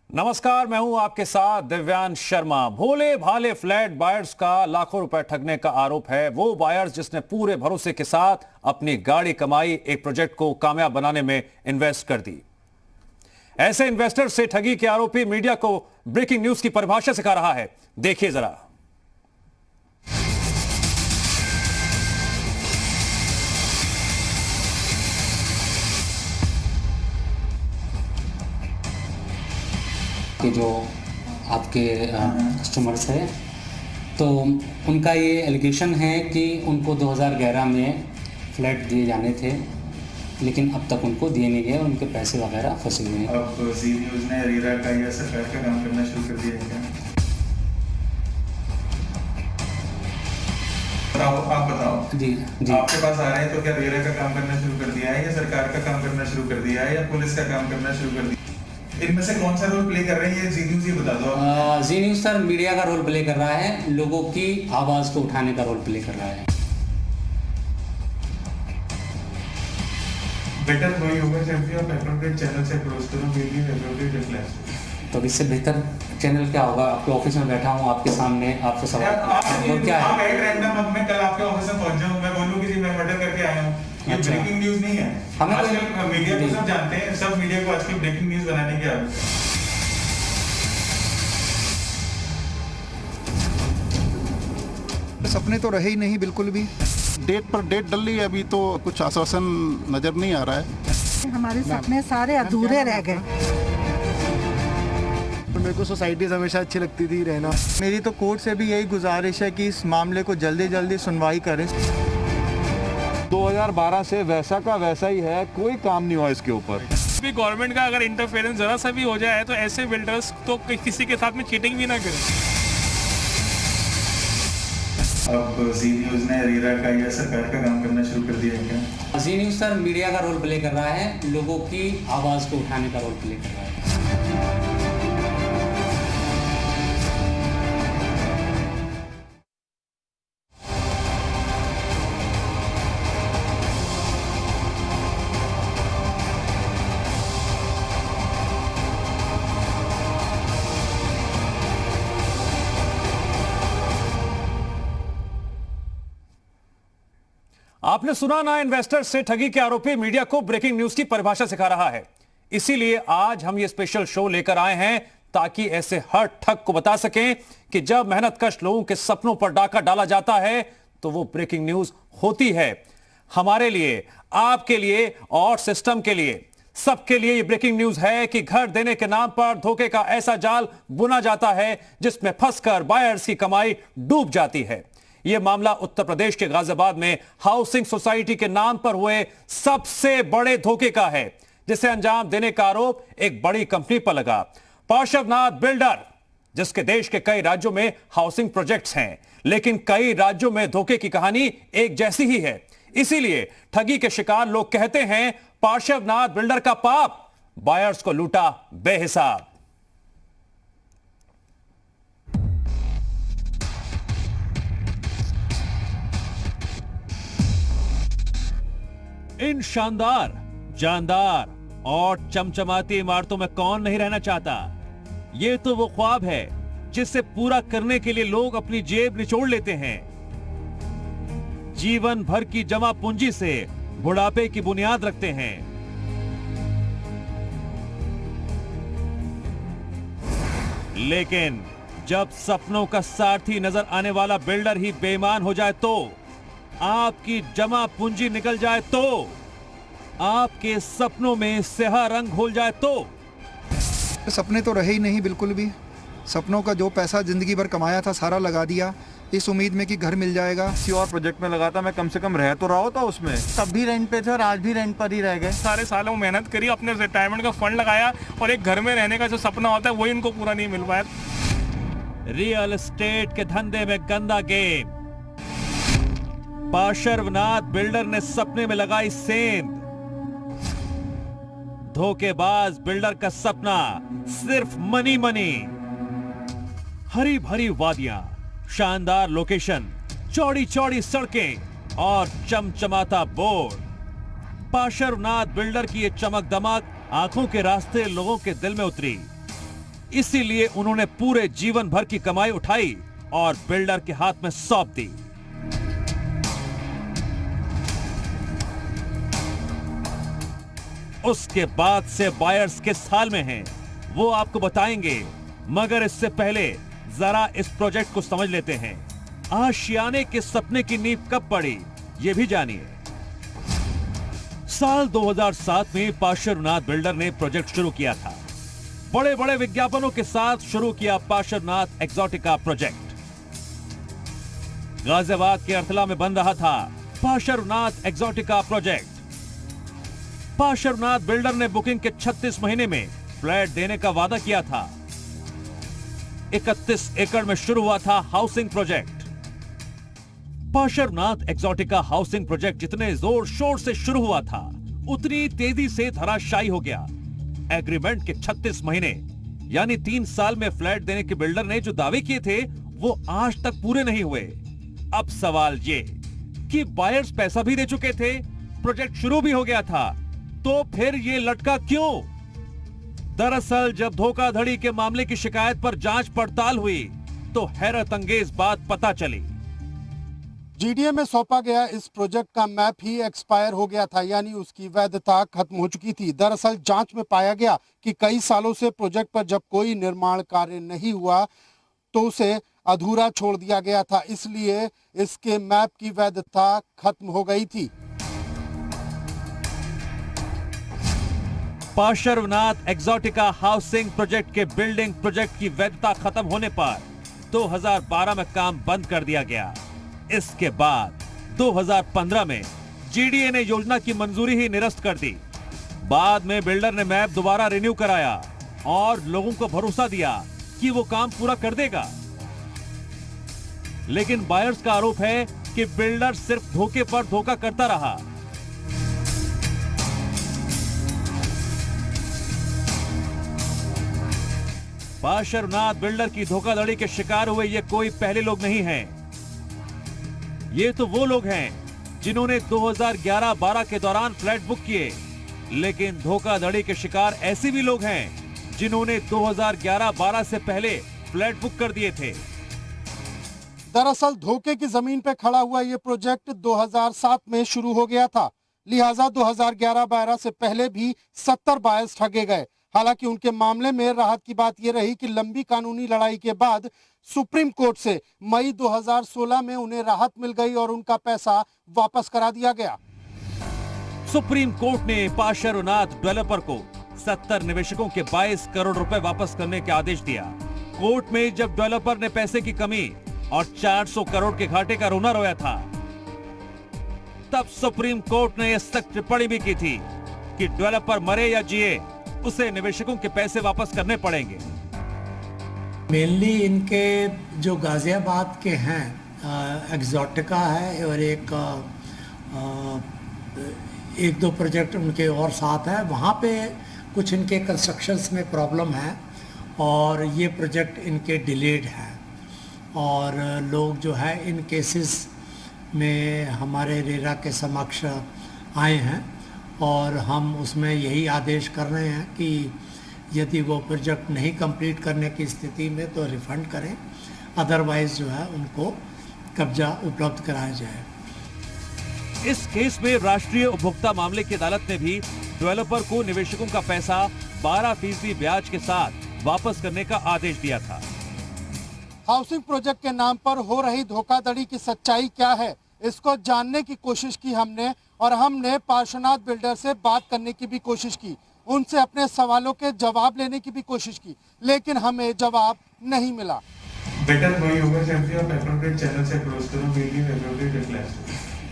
नमस्कार, मैं हूं आपके साथ दिव्यांश शर्मा। भोले भाले फ्लैट बायर्स का लाखों रुपए ठगने का आरोप है। वो बायर्स जिसने पूरे भरोसे के साथ अपनी गाड़ी कमाई एक प्रोजेक्ट को कामयाब बनाने में इन्वेस्ट कर दी। ऐसे इन्वेस्टर से ठगी के आरोपी मीडिया को ब्रेकिंग न्यूज की परिभाषा सिखा रहा है। देखिए जरा। कि जो आपके कस्टमर्स है, तो उनका ये एलिगेशन है कि उनको 2011 में फ्लैट दिए जाने थे, लेकिन अब तक उनको दिए नहीं गए, उनके पैसे वगैरह फंसे हुए हैं। अब जी न्यूज़ ने रीरा का या सरकार का काम करना शुरू कर दिया है क्या? आप बताओ जी जी, आपके पास आ रहे हैं तो क्या रीरा का काम करना शुरू कर दिया है या सरकार का काम करना शुरू कर दिया है या पुलिस का काम करना शुरू कर दिया? इनमें से कौन सा रोल प्ले कर रहे हैं ये जी न्यूज़ ही बता दो। जी न्यूज़ सर मीडिया का रोल प्ले कर रहा है, लोगों की आवाज़ को उठाने का रोल प्ले कर रहा है। बेटर वही होगा जब आप एप्रोप्रिएट चैनल से अप्रोच करो, गिव एप्रोप्रिएट रिप्लाई। तो इससे बेहतर चैनल क्या होगा? आपके ऑफिस में बैठा हूँ, आपके सामने आपसे सवाल क्या है? आप एट रैंडम, अब मैं कल आपके ऑफिस में पहुंच जाऊं, मैं बोलूं कि जी मैं मर्डर करके आया हूं, ये ब्रेकिंग न्यूज़ नहीं है। आजकल मीडिया को सब जानते हैं, सब मीडिया को आजकल ब्रेकिंग न्यूज़ बनाने की आदत है। सपने तो रहे ही नहीं बिल्कुल भी। डेट पर डेट डल रही है, अभी तो कुछ आश्वासन नजर नहीं आ रहा है। हमारे सपने सारे अधूरे रह गए। मेरे को सोसाइटीज़ हमेशा अच्छी लगती थी रहना। मेरी तो कोर्ट से भी यही गुजारिश है कि इस मामले को जल्दी जल्दी सुनवाई करें। 2012 से वैसा का वैसा ही है, कोई काम नहीं हुआ इसके ऊपर। भी गवर्नमेंट का अगर इंटरफेरेंस जरा सा भी हो जाए तो ऐसे बिल्डर्स तो किसी के साथ में चीटिंग भी ना करें। अब जी न्यूज़ ने रीरा का या सरकार का काम करना शुरू कर दिया है क्या? जी न्यूज़ सर मीडिया का रोल प्ले कर रहा है, लोगों की आवाज़ को उठाने का रोल प्ले कर रहा है। आपने सुना ना, इन्वेस्टर से ठगी के आरोपी मीडिया को ब्रेकिंग न्यूज की परिभाषा सिखा रहा है। इसीलिए आज हम ये स्पेशल शो लेकर आए हैं ताकि ऐसे हर ठग को बता सकें कि जब मेहनतकश लोगों के सपनों पर डाका डाला जाता है तो वो ब्रेकिंग न्यूज होती है। हमारे लिए, आपके लिए और सिस्टम के लिए, सबके लिए ये ब्रेकिंग न्यूज है कि घर देने के नाम पर धोखे का ऐसा जाल बुना जाता है जिसमें फंसकर बायर्स की कमाई डूब जाती है। यह मामला उत्तर प्रदेश के गाजियाबाद में हाउसिंग सोसाइटी के नाम पर हुए सबसे बड़े धोखे का है, जिसे अंजाम देने का आरोप एक बड़ी कंपनी पर लगा, पार्श्वनाथ बिल्डर, जिसके देश के कई राज्यों में हाउसिंग प्रोजेक्ट्स हैं, लेकिन कई राज्यों में धोखे की कहानी एक जैसी ही है। इसीलिए ठगी के शिकार लोग कहते हैं, पार्श्वनाथ बिल्डर का पाप, बायर्स को लूटा बेहिसाब। इन शानदार, जानदार और चमचमाती इमारतों में कौन नहीं रहना चाहता। ये तो वो ख्वाब है जिसे पूरा करने के लिए लोग अपनी जेब निचोड़ लेते हैं। जीवन भर की जमा पूंजी से बुढ़ापे की बुनियाद रखते हैं। लेकिन जब सपनों का सारथी नजर आने वाला बिल्डर ही बेईमान हो जाए, तो आपकी जमा पूंजी निकल जाए, तो आपके सपनों में स्याह रंग घोल जाए, तो सपने तो रहे ही नहीं बिल्कुल भी। सपनों का जो पैसा जिंदगी भर कमाया था सारा लगा दिया इस उम्मीद में कि घर मिल जाएगा। किसी और प्रोजेक्ट में लगा था, मैं कम से कम रह तो रहा होता उसमें। तब भी रेंट पे थे और आज भी रेंट पर ही रह गए। सारे सालों मेहनत करी, अपने रिटायरमेंट का फंड लगाया और एक घर में रहने का जो सपना होता है वही उनको पूरा नहीं मिल पाया। रियल एस्टेट के धंधे में गंदा गेम। पार्श्वनाथ बिल्डर ने सपने में लगाई सेंध। धोखेबाज बिल्डर का सपना सिर्फ मनी मनी। हरी भरी वादियां, शानदार लोकेशन, चौड़ी चौड़ी सड़कें और चमचमाता बोर्ड। पार्श्वनाथ बिल्डर की ये चमक दमक आंखों के रास्ते लोगों के दिल में उतरी। इसीलिए उन्होंने पूरे जीवन भर की कमाई उठाई और बिल्डर के हाथ में सौंप दी। उसके बाद से बायर्स किस हाल में हैं, वो आपको बताएंगे, मगर इससे पहले जरा इस प्रोजेक्ट को समझ लेते हैं। आशियाने के सपने की नींव कब पड़ी, ये भी जानिए। साल 2007 में पार्श्वनाथ बिल्डर ने प्रोजेक्ट शुरू किया था। बड़े बड़े विज्ञापनों के साथ शुरू किया पार्श्वनाथ एक्सोटिका प्रोजेक्ट। गाजियाबाद के अर्थला में बन रहा था Parshvanath Exotica project. Parshvanath builder ने बुकिंग के 36 महीने में फ्लैट देने का वादा किया था। 31 एकड़ में शुरू हुआ था housing project. Parshvanath Exotica housing project जितने जोर शोर से शुरू हुआ था, उतनी तेजी से धराशायी हो गया। एग्रीमेंट के 36 महीने यानी 3 साल में फ्लैट देने के बिल्डर ने जो दावे किए थे, वो आज तक पूरे नहीं हुए। अब सवाल ये कि बायर्स पैसा भी दे चुके थे, प्रोजेक्ट शुरू भी हो गया था, तो फिर ये लटका क्यों? दरअसल जब धोखाधड़ी के मामले की शिकायत पर जांच पड़ताल हुई तो हैरत अंगेज बात पता चली। जीडीए में सौंपा गया इस प्रोजेक्ट का मैप ही एक्सपायर हो गया था, यानी उसकी वैधता खत्म हो चुकी थी। दरअसल जांच में पाया गया कि कई सालों से प्रोजेक्ट पर जब कोई निर्माण कार्य नहीं हुआ तो उसे अधूरा छोड़ दिया गया था, इसलिए इसके मैप की वैधता खत्म हो गई थी। पार्श्वनाथ एक्सोटिका हाउसिंग प्रोजेक्ट के बिल्डिंग प्रोजेक्ट की वैधता खत्म होने पर 2012 में काम बंद कर दिया गया। इसके बाद 2015 में जीडीए ने योजना की मंजूरी ही निरस्त कर दी। बाद में बिल्डर ने मैप दोबारा रिन्यू कराया और लोगों को भरोसा दिया कि वो काम पूरा कर देगा। लेकिन बायर्स का आरोप है कि बिल्डर सिर्फ धोखे पर धोखा करता रहा। पार्श्वनाथ बिल्डर की धोखाधड़ी के शिकार हुए ये कोई पहले लोग नहीं हैं। ये तो वो लोग हैं जिन्होंने 2011-12 के दौरान फ्लैट बुक किए, लेकिन धोखाधड़ी के शिकार ऐसे भी लोग हैं जिन्होंने 2011-12 से पहले फ्लैट बुक कर दिए थे। दरअसल धोखे की जमीन पर खड़ा हुआ ये प्रोजेक्ट 2007 में शुरू हो गया था, लिहाजा 2011-12 से पहले भी 70 बायर्स ठगे गए। हालांकि उनके मामले में राहत की बात यह रही कि लंबी कानूनी लड़ाई के बाद सुप्रीम कोर्ट से मई 2016 में उन्हें राहत मिल गई और उनका पैसा वापस करा दिया गया। सुप्रीम कोर्ट ने पार्श्वनाथ डेवलपर को 70 निवेशकों के 22 करोड़ रुपए वापस करने के आदेश दिया। कोर्ट में जब डेवलपर ने पैसे की कमी और 400 करोड़ के घाटे का रोना रोया था, तब सुप्रीम कोर्ट ने यह सख्त टिप्पणी भी की थी कि डेवलपर मरे या जिए, उसे निवेशकों के पैसे वापस करने पड़ेंगे। मेनली इनके जो गाजियाबाद के हैं, एक्सोटिका है और एक दो प्रोजेक्ट उनके और साथ है, वहाँ पे कुछ इनके कंस्ट्रक्शंस में प्रॉब्लम है और ये प्रोजेक्ट इनके डिलेड है। और लोग जो है इन केसेस में हमारे रेरा के समक्ष आए हैं और हम उसमें यही आदेश कर रहे हैं कि यदि वो प्रोजेक्ट नहीं कंप्लीट करने की स्थिति में तो रिफंड करें, अदरवाइज जो है उनको कब्जा उपलब्ध कराया जाए। इस केस में राष्ट्रीय उपभोक्ता मामले की अदालत ने भी डेवलपर को निवेशकों का पैसा 12% ब्याज के साथ वापस करने का आदेश दिया था। हाउसिंग प्रोजेक्ट के नाम पर हो रही धोखाधड़ी की सच्चाई क्या है, इसको जानने की कोशिश की हमने और हमने पार्श्वनाथ बिल्डर से बात करने की भी कोशिश की, उनसे अपने सवालों के जवाब लेने की भी कोशिश की, लेकिन हमें जवाब नहीं मिला। बेटर वही होगा जब आप एप्रोप्रिएट चैनल से अप्रोच करो, मेरी एप्रोप्रिएट रिप्लाई।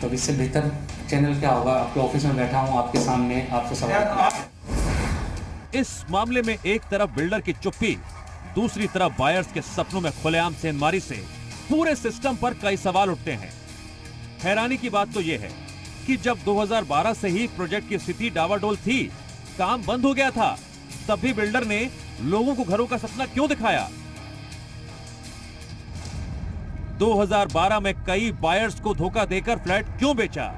तो इससे बेहतर चैनल क्या होगा? आपके ऑफिस में बैठा हूँ, आपके सामने आपसे सवाल। इस मामले में एक तरफ बिल्डर की चुप्पी, दूसरी तरफ बायर्स के सपनों में खुलेआम सेंधमारी से पूरे सिस्टम पर कई सवाल उठते हैं। हैरानी की बात तो यह है कि जब 2012 से ही प्रोजेक्ट की स्थिति डावाडोल थी, काम बंद हो गया था, तब भी बिल्डर ने लोगों को घरों का सपना क्यों दिखाया? 2012 में कई बायर्स को धोखा देकर फ्लैट क्यों बेचा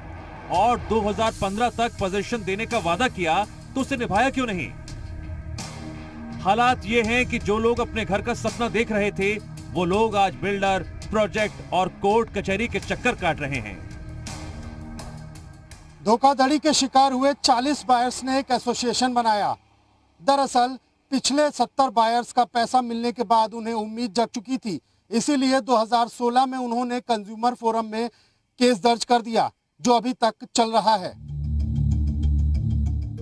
और 2015 तक पोजीशन देने का वादा किया तो उसे निभाया क्यों नहीं? हालात ये हैं कि जो लोग अपने घर का सपना देख रहे थे वो लोग आज बिल्डर, प्रोजेक्ट और कोर्ट कचहरी के चक्कर काट रहे हैं। धोखाधड़ी के शिकार हुए 40 बायर्स ने एक एसोसिएशन बनाया। दरअसल पिछले 70 बायर्स का पैसा मिलने के बाद उन्हें उम्मीद जग चुकी थी, इसीलिए 2016 में उन्होंने कंज्यूमर फोरम में केस दर्ज कर दिया, जो अभी तक चल रहा है।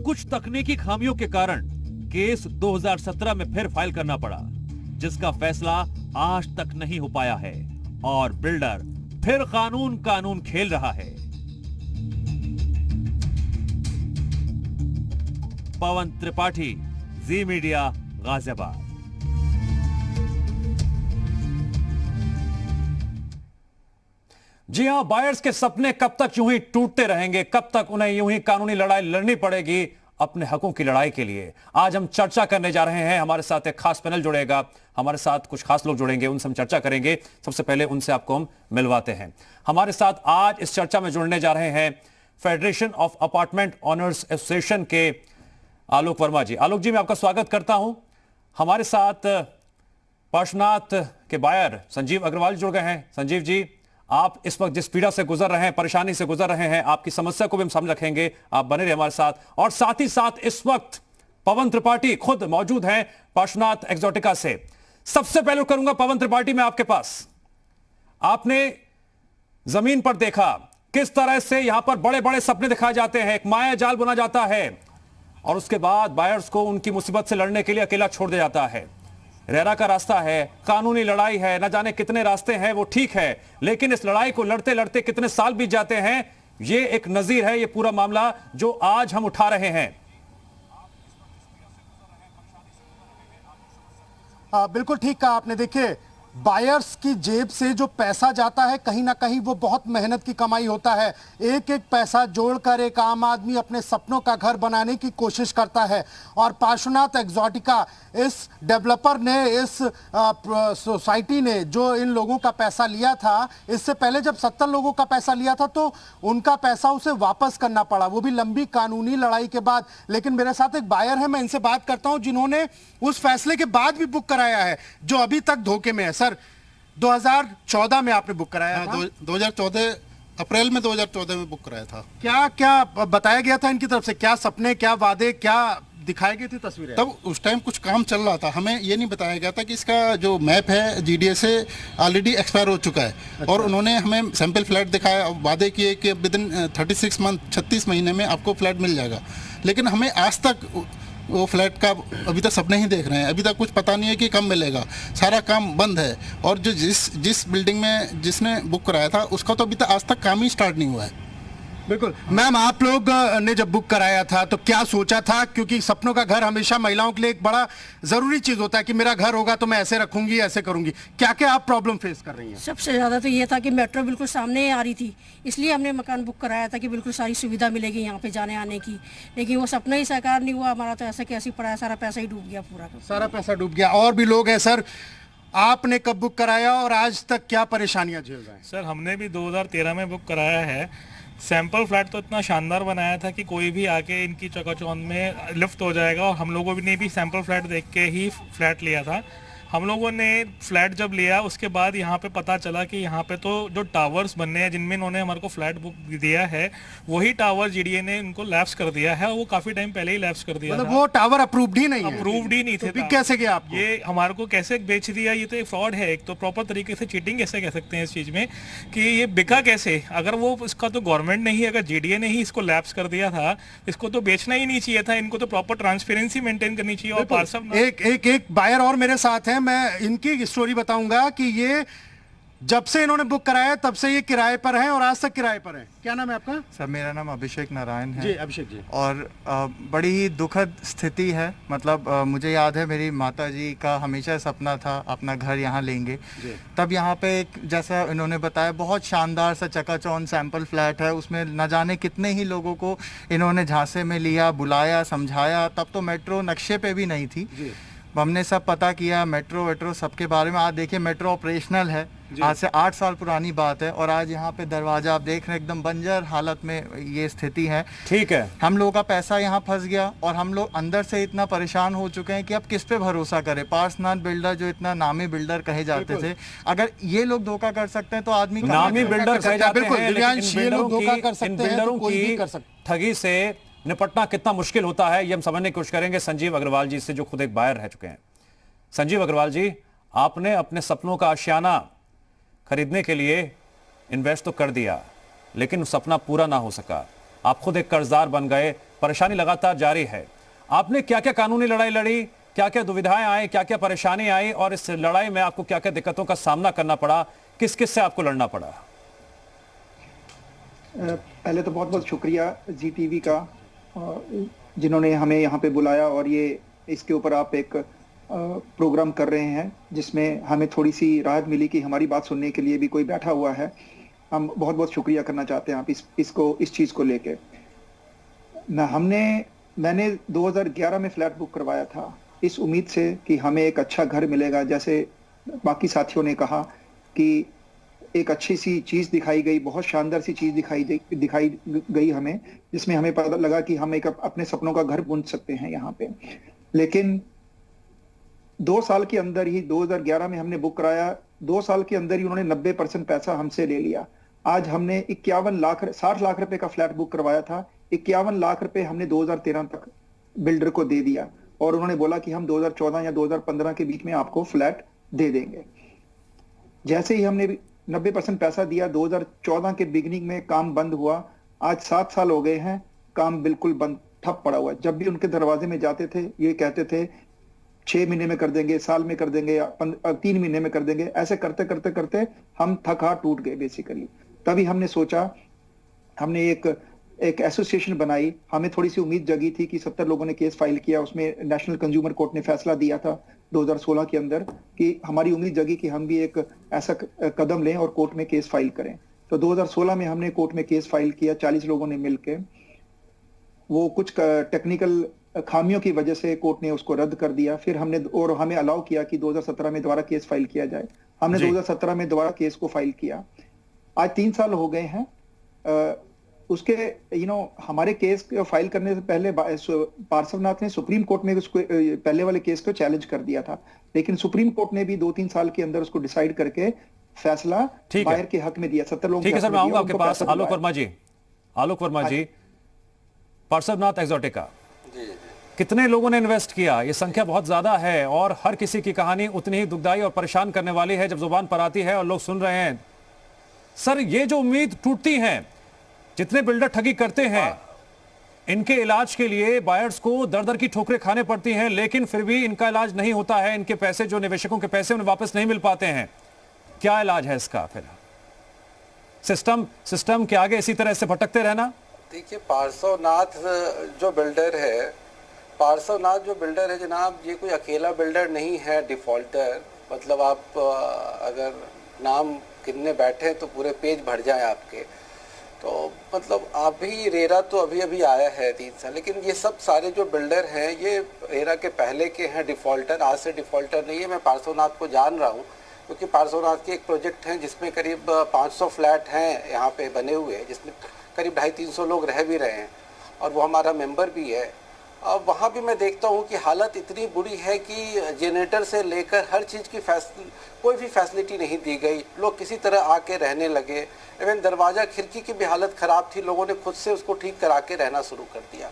कुछ तकनीकी खामियों के कारण केस 2017 में फिर फाइल करना पड़ा, जिसका फैसला आज तक नहीं हो पाया है और बिल्डर फिर कानून खेल रहा है। पवन त्रिपाठी, जी मीडिया, गाजियाबाद। जी हां, बायर्स के सपने कब तक यूं ही टूटते रहेंगे, कब तक उन्हें यूं ही कानूनी लड़ाई लड़नी पड़ेगी अपने हकों की लड़ाई के लिए। आज हम चर्चा करने जा रहे हैं। हमारे साथ एक खास पैनल जुड़ेगा, हमारे साथ कुछ खास लोग जुड़ेंगे, उनसे हम चर्चा करेंगे। सबसे पहले उनसे आपको हम मिलवाते हैं। हमारे साथ आज इस चर्चा में जुड़ने जा रहे हैं federation of apartment owners association के आलोक वर्मा जी। आलोक जी, मैं आपका स्वागत करता हूं। हमारे साथ पार्श्वनाथ के बायर संजीव अग्रवाल जुड़ गए हैं। संजीव जी, आप इस वक्त जिस पीड़ा से गुजर रहे हैं, परेशानी से गुजर रहे हैं, आपकी समस्या को भी हम सामने रखेंगे, आप बने रहे हमारे साथ। और साथ ही साथ इस वक्त पवन त्रिपाठी खुद मौजूद हैं पार्श्वनाथ एक्सोटिका से। सबसे पहले करूंगा पवन त्रिपाठी, मैं आपके पास। आपने जमीन पर देखा किस तरह से यहां पर बड़े बड़े सपने दिखाए जाते हैं, एक माया जाल बुना जाता है और उसके बाद बायर्स को उनकी मुसीबत से लड़ने के लिए अकेला छोड़ दिया जाता है। रेरा का रास्ता है, कानूनी लड़ाई है, न जाने कितने रास्ते हैं, वो ठीक है, लेकिन इस लड़ाई को लड़ते लड़ते कितने साल बीत जाते हैं, ये एक नजीर है ये पूरा मामला जो आज हम उठा रहे हैं। बिल्कुल ठीक कहा आपने। देखिए, बायर्स की जेब से जो पैसा जाता है कहीं ना कहीं वो बहुत मेहनत की कमाई होता है। एक एक पैसा जोड़कर एक आम आदमी अपने सपनों का घर बनाने की कोशिश करता है। और पार्श्वनाथ एक्सोटिका, इस डेवलपर ने, इस सोसाइटी ने जो इन लोगों का पैसा लिया था, इससे पहले जब 70 लोगों का पैसा लिया था तो उनका पैसा उसे वापस करना पड़ा, वो भी लंबी कानूनी लड़ाई के बाद। लेकिन मेरे साथ एक बायर है, मैं इनसे बात करता हूं जिन्होंने उस फैसले के बाद भी बुक कराया है, जो अभी तक धोखे में है। सर, 2014 में आपने बुक कराया था? 2014 अप्रैल में 2014 में बुक कराया था। क्या क्या बताया गया था इनकी तरफ से? क्या सपने, क्या वादे, क्या दिखाई गई थी तस्वीरें? तब उस टाइम कुछ काम चल रहा था, हमें ये नहीं बताया गया था कि इसका जो मैप है जीडीएस से ऑलरेडी एक्सपायर हो चुका है। अच्छा। और उन्होंने हमें सैंपल फ्लैट दिखाया, वादे किए कि विद इन 36 मंथ 36 महीने में आपको फ्लैट मिल जाएगा, लेकिन हमें आज तक वो फ्लैट का अभी तक सपने ही देख रहे हैं। अभी तक कुछ पता नहीं है कि कब मिलेगा, सारा काम बंद है। और जो जिस बिल्डिंग में जिसने बुक कराया था उसका तो अभी तक आज तक काम ही स्टार्ट नहीं हुआ है। बिल्कुल। मैम, आप लोग ने जब बुक कराया था तो क्या सोचा था? क्योंकि सपनों का घर हमेशा महिलाओं के लिए एक बड़ा जरूरी चीज होता है कि मेरा घर होगा तो मैं ऐसे रखूंगी, ऐसे करूंगी। क्या क्या आप प्रॉब्लम फेस कर रही हैं? सबसे ज्यादा तो ये था कि मेट्रो बिल्कुल सामने आ रही थी, इसलिए हमने मकान बुक कराया था कि बिल्कुल सारी सुविधा मिलेगी यहाँ पे जाने आने की। लेकिन वो सपना ही साकार नहीं हुआ हमारा, तो ऐसा कैसे पड़ा है, सारा पैसा ही डूब गया, पूरा सारा पैसा डूब गया। और भी लोग हैं। सर, आपने कब बुक कराया और आज तक क्या परेशानियां झेल रहे हैं? सर, हमने भी 2013 में बुक कराया है। सैंपल फ्लैट तो इतना शानदार बनाया था कि कोई भी आके इनकी चकाचौंध में लिफ्ट हो जाएगा, और हम लोगों ने भी सैंपल फ्लैट देख के ही फ्लैट लिया था। हम लोगों ने फ्लैट जब लिया उसके बाद यहाँ पे पता चला कि यहाँ पे तो जो टावर्स बनने हैं जिनमें इन्होंने हमारे को फ्लैट बुक दिया है, वही टावर जीडीए ने इनको लैप्स कर दिया है। वो काफी टाइम पहले ही लैप्स कर दिया मतलब वो टावर अप्रूव्ड ही नहीं है? अप्रूव्ड ही नहीं थे। तो कैसे किया आपको? ये हमारे को कैसे बेच दिया, ये तो एक फ्रॉड है। एक तो प्रॉपर तरीके से चीटिंग कैसे कह सकते हैं इस चीज में कि ये बिका कैसे? अगर वो इसका तो गवर्नमेंट ने ही, अगर जीडीए ने ही इसको लैप्स कर दिया था, इसको तो बेचना ही नहीं चाहिए था। इनको तो प्रॉपर ट्रांसपेरेंसी मेंटेन करनी चाहिए। और पार्सल एक बायर और मेरे साथ हैं, मैं इनकी स्टोरी बताऊंगा कि ये जब से इन्होंने बुक कराया तब से ये किराए पर हैं और आज तक किराए पर हैं। क्या नाम है आपका? सर, मेरा नाम अभिषेक नारायण है। जी, अभिषेक जी। और बड़ी ही दुखद स्थिति है। मतलब मुझे याद है मेरी माता जी का हमेशा सपना था अपना घर यहाँ लेंगे। तब यहाँ पे एक, जैसा इन्होंने बताया, बहुत शानदार सा चकाचौंध सैंपल फ्लैट है। उसमें न जाने कितने ही लोगों को इन्होंने झांसे में लिया, बुलाया, समझाया। तब तो मेट्रो नक्शे पे भी नहीं थी। हमने सब पता किया, मेट्रो वेट्रो सबके बारे में। आज देखिए मेट्रो ऑपरेशनल है, आज से 8 साल पुरानी बात है, और आज यहाँ पे दरवाजा आप देख रहे हैं एकदम बंजर हालत में ये स्थिति है। ठीक है, हम लोगों का पैसा यहाँ फंस गया और हम लोग अंदर से इतना परेशान हो चुके हैं कि अब किस पे भरोसा करें। पार्सनाथ बिल्डर जो इतना नामी बिल्डर कहे जाते थे, अगर ये लोग धोखा कर सकते हैं तो आदमी नामी बिल्डर कहे जाते हैं, लेकिन इन बिल्डरों की ठगी से निपटना कितना मुश्किल होता है ये हम समझने की कोशिश करेंगे संजीव अग्रवाल जी से, जो खुद एक बायर रह चुके हैं। संजीव अग्रवाल जी, आपने अपने सपनों का आशियाना खरीदने के लिए इन्वेस्ट तो कर दिया, लेकिन सपना पूरा ना हो सका। आप खुद एक कर्जदार बन गए, परेशानी लगातार जारी है। आपने क्या क्या कानूनी लड़ाई लड़ी, क्या क्या दुविधाएं आई, क्या क्या परेशानी आई, और इस लड़ाई में आपको क्या क्या दिक्कतों का सामना करना पड़ा, किस किस से आपको लड़ना पड़ा? पहले तो बहुत बहुत शुक्रिया जी टीवी का, जिन्होंने हमें यहाँ पे बुलाया और ये इसके ऊपर आप एक प्रोग्राम कर रहे हैं, जिसमें हमें थोड़ी सी राहत मिली कि हमारी बात सुनने के लिए भी कोई बैठा हुआ है। हम बहुत बहुत शुक्रिया करना चाहते हैं आप इस चीज़ को लेके। मैंने 2011 में फ्लैट बुक करवाया था इस उम्मीद से कि हमें एक अच्छा घर मिलेगा। जैसे बाकी साथियों ने कहा कि एक अच्छी सी चीज़ दिखाई गई, बहुत शानदार सी चीज़ दिखाई गई हमें, जिसमें हमें पता लगा कि हम एक अपने सपनों का घर बुन सकते हैं यहाँ पे। लेकिन 2 साल के अंदर ही 2011 में हमने बुक कराया, 2 साल के अंदर ही उन्होंने 90% पैसा हमसे ले लिया। आज हमने 60 लाख रुपए का फ्लैट बुक करवाया था, 51 लाख रुपए हमने 2013 तक बिल्डर को दे दिया, और उन्होंने बोला कि हम 2014 या 2015 के बीच में आपको फ्लैट दे देंगे। जैसे ही हमने 90% पैसा दिया, 2014 के बिगनिंग में काम बंद हुआ। आज 7 साल हो गए हैं, काम बिल्कुल बंद ठप पड़ा हुआ है। जब भी उनके दरवाजे में जाते थे ये कहते थे 6 महीने में कर देंगे, साल में कर देंगे, या 3 महीने में कर देंगे। ऐसे करते करते करते हम थक हार टूट गए बेसिकली। तभी हमने सोचा, हमने एक एसोसिएशन बनाई। हमें थोड़ी सी उम्मीद जगी थी कि 70 लोगों ने केस फाइल किया, उसमें नेशनल कंज्यूमर कोर्ट ने फैसला दिया था 2016 के अंदर, कि हमारी उम्मीद जगी कि हम भी एक ऐसा कदम लें और कोर्ट में केस फाइल करें। तो 2016 में हमने कोर्ट में केस फाइल किया 40 लोगों ने मिलकर। वो कुछ टेक्निकल खामियों की वजह से कोर्ट ने उसको रद्द कर दिया। फिर हमें अलाउ किया कि 2017 में दोबारा केस फाइल किया जाए। हमने 2017 में दोबारा केस को फाइल किया। आज 3 साल हो गए हैं। उसके हमारे केस को फाइल करने से पहले पार्श्वनाथ ने सुप्रीम कोर्ट में उसको पहले वाले केस को चैलेंज कर दिया था, लेकिन सुप्रीम कोर्ट ने भी 2-3 साल के अंदर उसको डिसाइड करके फैसला बायर के हक में दिया। 70 लोग। ठीक है सर, मैं आऊंगा आपके पास। आलोक वर्मा जी, पार्श्वनाथ एक्सोटिका, कितने लोगों ने इन्वेस्ट किया? ये संख्या बहुत ज्यादा है और हर किसी की कहानी उतनी ही दुखदाई और परेशान करने वाली है जब जुबान पर आती है और लोग सुन रहे हैं। सर, ये जो उम्मीद टूटती है, जितने बिल्डर ठगी करते हैं, इनके इलाज के लिए बायर्स को दर दर की ठोकरें खाने पड़ती हैं, लेकिन फिर भी इनका इलाज नहीं होता है। इनके पैसे, जो निवेशकों के पैसे, उन्हें वापस नहीं मिल पाते हैं। क्या इलाज है इसका? फिर सिस्टम के आगे इसी तरह से भटकते रहना। देखिए, पार्श्वनाथ जो बिल्डर है जनाब, ये कोई अकेला बिल्डर नहीं है डिफॉल्टर। मतलब आप अगर नाम गिनने बैठे तो पूरे पेज भर जाए आपके। तो मतलब अभी रेरा तो अभी आया है 3 साल, लेकिन ये सब सारे जो बिल्डर हैं ये रेरा के पहले के हैं डिफॉल्टर, आज से डिफॉल्टर नहीं है। मैं पार्श्वनाथ को जान रहा हूँ, क्योंकि पार्श्वनाथ के एक प्रोजेक्ट है जिसमें करीब 500 फ्लैट हैं यहाँ पे बने हुए, जिसमें करीब 250-300 लोग रह भी रहे हैं, और वो हमारा मेंबर भी है। अब वहाँ भी मैं देखता हूँ कि हालत इतनी बुरी है कि जनरेटर से लेकर हर चीज़ की कोई भी फैसिलिटी नहीं दी गई। लोग किसी तरह आके रहने लगे। इवन दरवाज़ा खिड़की की भी हालत ख़राब थी, लोगों ने खुद से उसको ठीक करा के रहना शुरू कर दिया।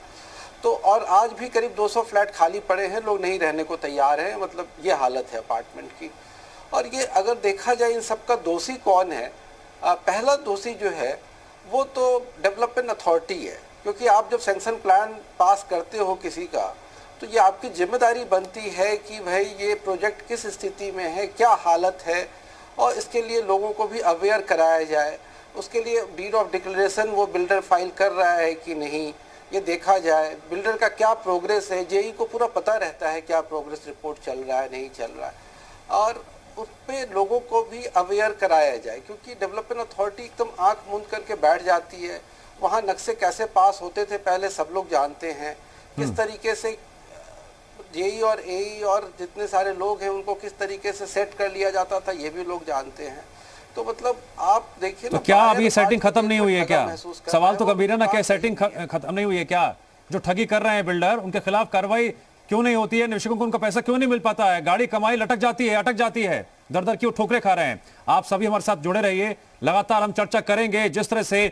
तो और आज भी करीब 200 फ्लैट खाली पड़े हैं, लोग नहीं रहने को तैयार हैं। मतलब ये हालत है अपार्टमेंट की। और ये अगर देखा जाए इन सब का दोषी कौन है, पहला दोषी जो है वो तो डेवलपमेंट अथॉरिटी है, क्योंकि आप जब सैंक्शन प्लान पास करते हो किसी का, तो ये आपकी जिम्मेदारी बनती है कि भाई ये प्रोजेक्ट किस स्थिति में है, क्या हालत है, और इसके लिए लोगों को भी अवेयर कराया जाए। उसके लिए डीड ऑफ डिक्लेरेशन वो बिल्डर फाइल कर रहा है कि नहीं, ये देखा जाए। बिल्डर का क्या प्रोग्रेस है, जेई को पूरा पता रहता है क्या प्रोग्रेस रिपोर्ट चल रहा है, नहीं चल रहा है, और उस पर लोगों को भी अवेयर कराया जाए। क्योंकि डेवलपमेंट अथॉरिटी एकदम आंख मूंद करके बैठ जाती है। वहाँ नक्शे कैसे पास होते थे पहले सब लोग जानते हैं, किस तरीके से जेई और एई और जितने सारे लोग हैं उनको किस तरीके से सेट कर लिया जाता था, ये भी लोग जानते हैं। तो मतलब आप देखिए तो ना, क्या बाहर अभी सेटिंग बात खत्म नहीं हुई है ठगा क्या? महसूस कर सवाल रहा तो है, गंभीर है और ना, क्या बात सेटिंग खत्म नहीं हुई है क्या? जो ठगी कर रहे हैं बिल्डर, उनके खिलाफ कार्रवाई क्यों नहीं होती है? निवेशकों को उनका पैसा क्यों नहीं मिल पाता है? गाड़ी कमाई लटक जाती है, अटक जाती है, दर दर क्यों ठोकरे खा रहे हैं? आप सभी हमारे साथ जुड़े रहिए, लगातार हम चर्चा करेंगे। जिस तरह से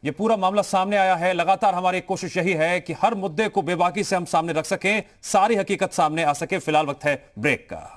ये पूरा मामला सामने आया है, लगातार हमारी कोशिश यही है कि हर मुद्दे को बेबाकी से हम सामने रख सकें, सारी हकीकत सामने आ सके। फिलहाल वक्त है ब्रेक का।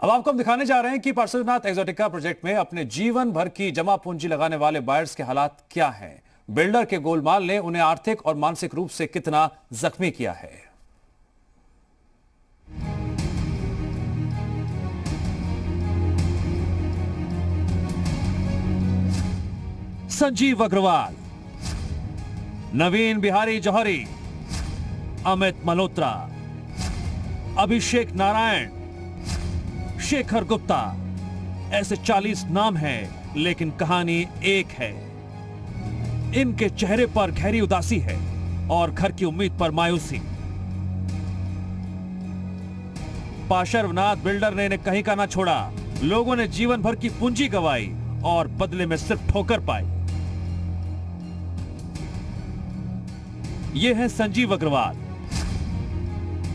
अब आपको हम दिखाने जा रहे हैं कि पार्श्वनाथ एक्सोटिका प्रोजेक्ट में अपने जीवन भर की जमा पूंजी लगाने वाले बायर्स के हालात क्या हैं। बिल्डर के गोलमाल ने उन्हें आर्थिक और मानसिक रूप से कितना जख्मी किया है। संजीव अग्रवाल, नवीन बिहारी जौहरी, अमित मल्होत्रा, अभिषेक नारायण, शेखर गुप्ता, ऐसे 40 नाम हैं, लेकिन कहानी एक है। इनके चेहरे पर गहरी उदासी है और घर की उम्मीद पर मायूसी। पार्श्वनाथ बिल्डर ने इन्हें कहीं का ना छोड़ा। लोगों ने जीवन भर की पूंजी गंवाई और बदले में सिर्फ ठोकर पाई। ये है संजीव अग्रवाल।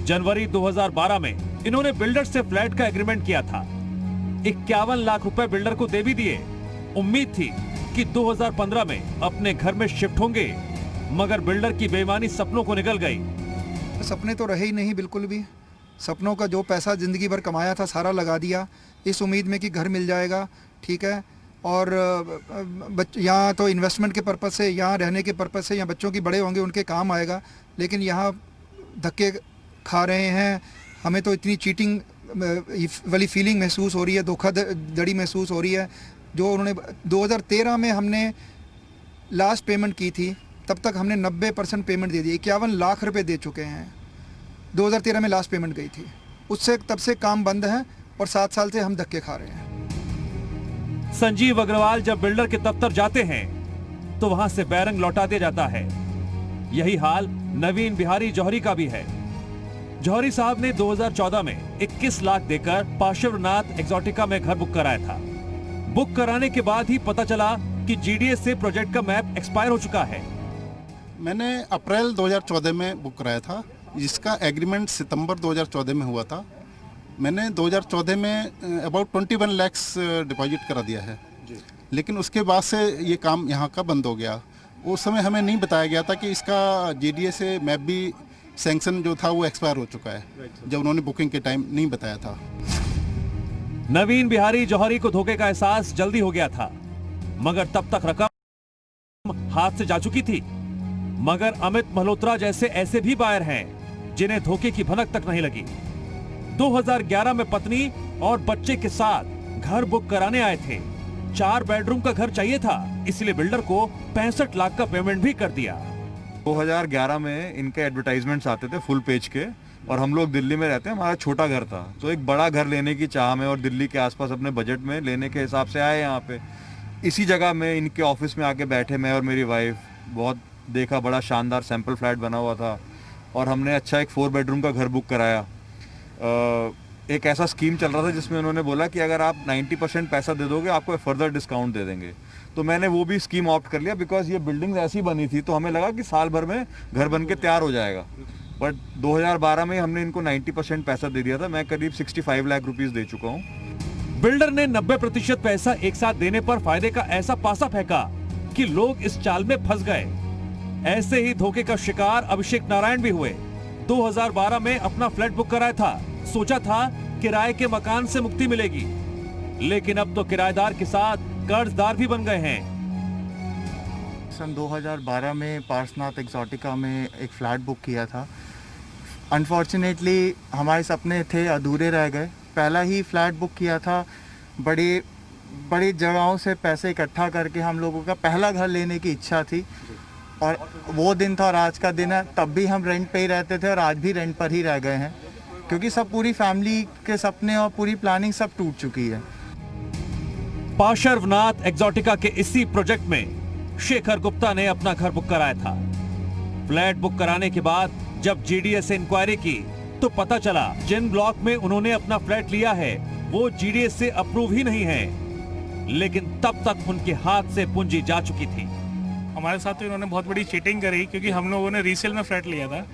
जनवरी 2012 में इन्होंने बिल्डर से फ्लैट का एग्रीमेंट किया था। 51 लाख रुपए बिल्डर को दे भी दिए। उम्मीद थी कि 2015 में अपने घर में शिफ्ट होंगे, मगर बिल्डर की बेईमानी सपनों को निगल गई। सपने तो रहे ही नहीं बिल्कुल भी। सपनों का जो पैसा जिंदगी भर कमाया था सारा लगा दिया इस उम्मीद में कि घर मिल जाएगा, ठीक है, और यहाँ तो इन्वेस्टमेंट के पर्पज़ से, यहाँ रहने के पर्पज़ से, यहाँ बच्चों की बड़े होंगे उनके काम आएगा, लेकिन यहाँ धक्के खा रहे हैं। हमें तो इतनी चीटिंग वाली फीलिंग महसूस हो रही है, धोखाधड़ी महसूस हो रही है। जो उन्होंने 2013 में हमने लास्ट पेमेंट की थी, तब तक हमने 90% पेमेंट दे दी। 51 लाख रुपए दे चुके हैं। 2013 में लास्ट पेमेंट गई थी, उससे तब से काम बंद है और 7 साल से हम धक्के खा रहे हैं। संजीव अग्रवाल जब बिल्डर के दफ्तर जाते हैं तो वहां से बैरंग लौटा दिया जाता है। यही हाल नवीन बिहारी जौहरी का भी है। जौहरी साहब ने 2014 में 21 लाख देकर पार्श्वनाथ एक्सोटिका में घर बुक कराया था। बुक कराने के बाद ही पता चला कि जीडीएस से प्रोजेक्ट का मैप एक्सपायर हो चुका है। मैंने अप्रैल 2014 में बुक कराया था, जिसका एग्रीमेंट सितंबर 2014 में हुआ था। मैंने 2014 में अबाउट 21 लाख डिपॉजिट करा दिया है, लेकिन उसके बाद से ये काम यहाँ का बंद हो गया। उस समय हमें नहीं बताया गया था कि इसका जीडीएस से मैप भी सैंक्शन जो था वो एक्सपायर हो चुका है, जब उन्होंने बुकिंग के टाइम नहीं बताया था। नवीन बिहारी जौहरी को धोखे का एहसास जल्दी हो गया था, मगर तब तक रकम हाथ से जा चुकी थी। मगर अमित मल्होत्रा जैसे ऐसे भी बायर हैं जिन्हें धोखे की भनक तक नहीं लगी। 2011 में पत्नी और बच्चे के साथ घर बुक कराने आए थे। 4 बेडरूम का घर चाहिए था, इसलिए बिल्डर को 65 लाख का पेमेंट भी कर दिया। 2011 में इनके एडवर्टाइजमेंट्स आते थे फुल पेज के, और हम लोग दिल्ली में रहते हैं, हमारा छोटा घर था, तो एक बड़ा घर लेने की चाह में और दिल्ली के आसपास अपने बजट में लेने के हिसाब से आए यहाँ पे। इसी जगह में इनके ऑफिस में आके बैठे, मैं और मेरी वाइफ, बहुत देखा, बड़ा शानदार सैंपल फ्लैट बना हुआ था और हमने अच्छा एक 4 बेडरूम का घर बुक कराया। एक ऐसा स्कीम चल रहा था जिसमें उन्होंने बोला कि अगर आप 90% पैसा दे दोगे आपको फर्दर डिस्काउंट दे देंगे। तो मैंने वो भी स्कीम ऑप्ट कर लिया, बिकॉज ये बिल्डिंग ऐसी बनी थी तो हमें लगा कि साल भर में घर बन के तैयार हो जाएगा। बट 2012 में हमने इनको 90% पैसा दे दिया था। मैं करीब 65 लाख रुपीस दे चुका हूँ। बिल्डर ने 90% पैसा एक साथ देने पर फायदे का ऐसा पासा फेंका कि लोग इस चाल में फंस गए। ऐसे ही धोखे का शिकार अभिषेक नारायण भी हुए। 2012 में अपना फ्लैट बुक कराया था, सोचा था किराए के मकान से मुक्ति मिलेगी, लेकिन अब तो किराएदार के साथ कर्जदार भी बन गए हैं। सन 2012 में पार्श्वनाथ एक्सोटिका में एक फ्लैट बुक किया था। अनफॉर्चुनेटली हमारे सपने थे अधूरे रह गए। पहला ही फ्लैट बुक किया था, बड़ी जगहों से पैसे इकट्ठा करके हम लोगों का पहला घर लेने की इच्छा थी, और वो दिन था और आज का दिन है। तब भी हम रेंट पे ही रहते थे और आज भी रेंट पर ही रह गए हैं, क्योंकि सब पूरी फैमिली के सपने और पूरी प्लानिंग सब टूट चुकी है। पार्श्वनाथ एक्सोटिका के इसी प्रोजेक्ट में शेखर गुप्ता ने अपना घर बुक कराया था। फ्लैट बुक कराने के बाद जब जीडीएस से इंक्वायरी की तो पता चला जिन ब्लॉक में उन्होंने अपना फ्लैट लिया है वो जीडीएस से अप्रूव ही नहीं है, लेकिन तब तक उनके हाथ से पूंजी जा चुकी थी। हमारे साथ तो इन्होंने बहुत बड़ी चीटिंग करी, क्योंकि हम लोगों ने रीसेल में फ्लैट लिया था।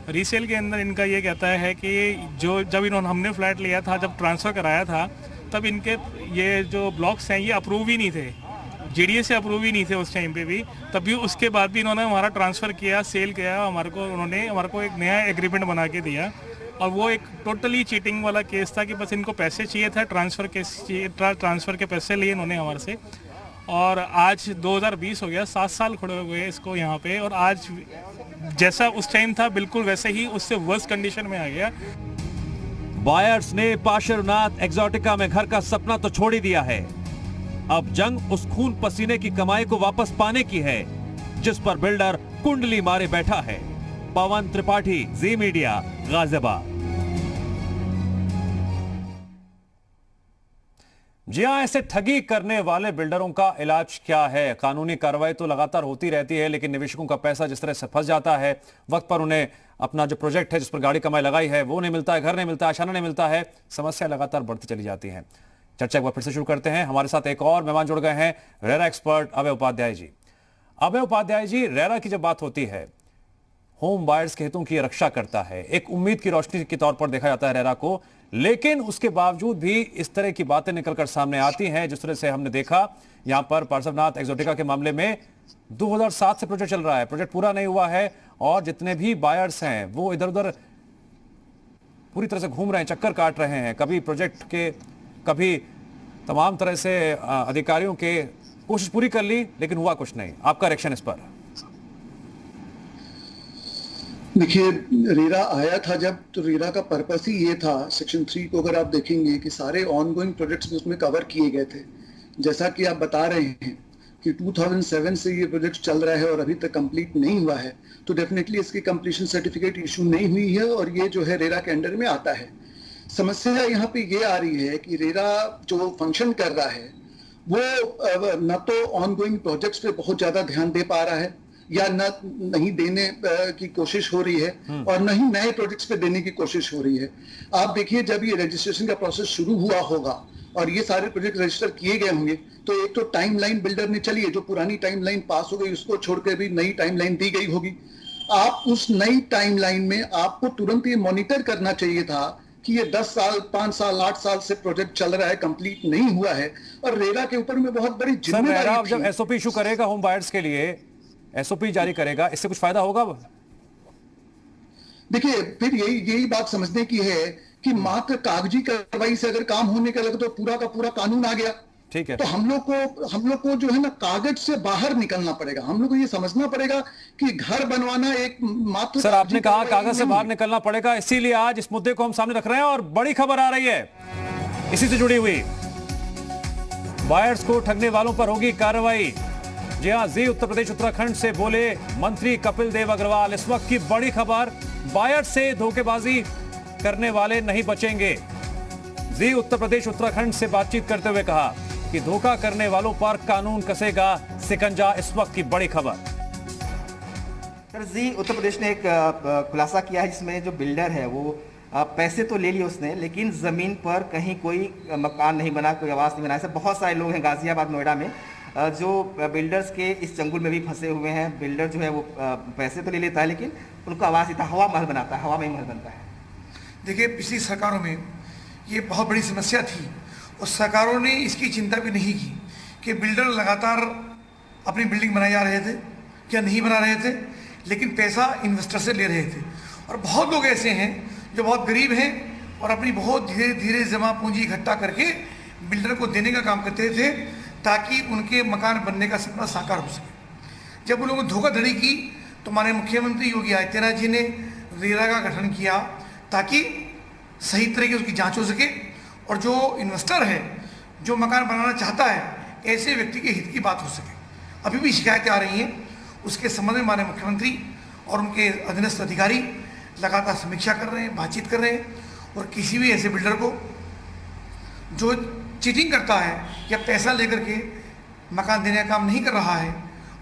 रीसेल के अंदर इनका ये कहता है कि जब हमने फ्लैट लिया था, जब ट्रांसफ़र कराया था, तब इनके ये जो ब्लॉक्स हैं ये अप्रूव ही नहीं थे, जीडीएस से अप्रूव ही नहीं थे उस टाइम पे भी। तब भी उसके बाद भी इन्होंने हमारा ट्रांसफ़र किया, सेल किया, उन्होंने हमारे को एक नया एग्रीमेंट बना के दिया। और वो एक टोटली चीटिंग वाला केस था कि बस इनको पैसे चाहिए था, ट्रांसफ़र के पैसे लिए इन्होंने हमारे से। और आज 2020 हो गया, 7 साल खड़े हुए इसको यहाँ पे, और आज जैसा उस टाइम था बिल्कुल वैसे ही उससे वर्स्ट कंडीशन में आ गया। बायर्स ने पार्श्वनाथ एक्सोटिका में घर का सपना तो छोड़ ही दिया है, अब जंग उस खून पसीने की कमाई को वापस पाने की है जिस पर बिल्डर कुंडली मारे बैठा है। पवन त्रिपाठी, जी मीडिया, गाजियाबाद। जी हां, ऐसे ठगी करने वाले बिल्डरों का इलाज क्या है? कानूनी कार्रवाई तो लगातार होती रहती है, लेकिन निवेशकों का पैसा जिस तरह से फंस जाता है, वक्त पर उन्हें अपना जो प्रोजेक्ट है जिस पर गाड़ी कमाई लगाई है वो नहीं मिलता है, घर नहीं मिलता है, आशाना नहीं मिलता है, समस्या लगातार बढ़ती चली जाती है। चर्चा एक बार फिर से शुरू करते हैं। हमारे साथ एक और मेहमान जुड़ गए हैं, रेरा एक्सपर्ट अभय उपाध्याय जी। अभय उपाध्याय जी, रेरा की जब बात होती है, होम बायर्स के हितों की रक्षा करता है, एक उम्मीद की रोशनी के तौर पर देखा जाता है रेरा को, लेकिन उसके बावजूद भी इस तरह की बातें निकलकर सामने आती हैं जिस तरह से हमने देखा यहां पर पार्श्वनाथ एक्सोटिका के मामले में 2007 से प्रोजेक्ट चल रहा है, प्रोजेक्ट पूरा नहीं हुआ है और जितने भी बायर्स हैं वो इधर उधर पूरी तरह से घूम रहे हैं, चक्कर काट रहे हैं, कभी प्रोजेक्ट के, कभी तमाम तरह से अधिकारियों के कोशिश पूरी कर ली लेकिन हुआ कुछ नहीं। आपका रिएक्शन इस पर? देखिए, रेरा आया था जब, तो रेरा का पर्पस ही ये था, सेक्शन 3 को अगर आप देखेंगे कि सारे ऑनगोइंग प्रोजेक्ट्स उसमें कवर किए गए थे। जैसा कि आप बता रहे हैं कि 2007 से ये प्रोजेक्ट चल रहा है और अभी तक कंप्लीट नहीं हुआ है, तो डेफिनेटली इसकी कंप्लीशन सर्टिफिकेट इशू नहीं हुई है और ये जो है रेरा के अंडर में आता है। समस्या यहाँ पे ये आ रही है कि रेरा जो फंक्शन कर रहा है वो न तो ऑनगोइंग प्रोजेक्ट्स पे बहुत ज्यादा ध्यान दे पा रहा है या नहीं देने की कोशिश हो रही है और न ही नए प्रोजेक्ट्स पे देने की कोशिश हो रही है। आप देखिए, जब ये रजिस्ट्रेशन का प्रोसेस शुरू हुआ होगा और ये सारे प्रोजेक्ट रजिस्टर किए गए होंगे, तो एक तो टाइमलाइन बिल्डर ने चलिए जो पुरानी टाइमलाइन पास हो गई उसको छोड़कर भी नई टाइमलाइन दी गई होगी। आप उस नई टाइमलाइन में आपको तुरंत ये मॉनिटर करना चाहिए था कि ये 10 साल, 5 साल, 8 साल से प्रोजेक्ट चल रहा है, कंप्लीट नहीं हुआ है और रेरा के ऊपर में बहुत बड़ी जिम्मेदारी थी। जब एसओपी इशू करेगा होम बायर्स के लिए, एसओपी जारी करेगा, इससे कुछ फायदा होगा? देखिए, फिर यही बात समझने की है कि मात्र कागजी कार्रवाई से अगर काम होने का लगे तो पूरा का पूरा कानून आ गया। ठीक है, तो हम लोग को जो है ना कागज से बाहर निकलना पड़ेगा। हम लोग को ये समझना पड़ेगा कि घर बनवाना एक मात्र। सर, आपने कहा कागज से बाहर निकलना पड़ेगा, इसीलिए आज इस मुद्दे को हम सामने रख रहे हैं और बड़ी खबर आ रही है इसी से जुड़ी हुई। बायर्स को ठगने वालों पर होगी कार्रवाई। जी हां, जी उत्तर प्रदेश उत्तराखंड से बोले मंत्री कपिल देव अग्रवाल। इस वक्त की बड़ी खबर, बायर्स से धोखेबाजी करने वाले नहीं बचेंगे। जी उत्तर प्रदेश उत्तराखंड से बातचीत करते हुए कहा कि धोखा करने वालों पर कानून कसेगा शिकंजा। इस वक्त की बड़ी खबर। सर, जी उत्तर प्रदेश ने एक खुलासा किया है जिसमें जो बिल्डर है वो पैसे तो ले लिए उसने, लेकिन जमीन पर कहीं कोई मकान नहीं बना, कोई आवास नहीं बना। ऐसे बहुत सारे लोग हैं गाजियाबाद, नोएडा में जो बिल्डर्स के इस चंगुल में भी फंसे हुए हैं। बिल्डर जो है वो पैसे तो ले लेता है लेकिन उनको आवास नहीं था, हवा महल बनाता है, हवा में ही महल बनता है। देखिए, पिछली सरकारों में ये बहुत बड़ी समस्या थी और सरकारों ने इसकी चिंता भी नहीं की कि बिल्डर लगातार अपनी बिल्डिंग बनाए जा रहे थे या नहीं बना रहे थे, लेकिन पैसा इन्वेस्टर से ले रहे थे। और बहुत लोग ऐसे हैं जो बहुत गरीब हैं और अपनी बहुत धीरे धीरे जमा पूंजी इकट्ठा करके बिल्डर को देने का काम करते थे ताकि उनके मकान बनने का सपना साकार हो सके। जब उन लोगों ने धोखाधड़ी की तो माननीय मुख्यमंत्री योगी आदित्यनाथ जी ने रेरा का गठन किया ताकि सही तरीके से उसकी जांच हो सके और जो इन्वेस्टर है जो मकान बनाना चाहता है ऐसे व्यक्ति के हित की बात हो सके। अभी भी शिकायतें आ रही हैं, उसके संबंध में माननीय मुख्यमंत्री और उनके अधीनस्थ अधिकारी लगातार समीक्षा कर रहे हैं, बातचीत कर रहे हैं और किसी भी ऐसे बिल्डर को जो चीटिंग करता है या पैसा लेकर के मकान देने का काम नहीं कर रहा है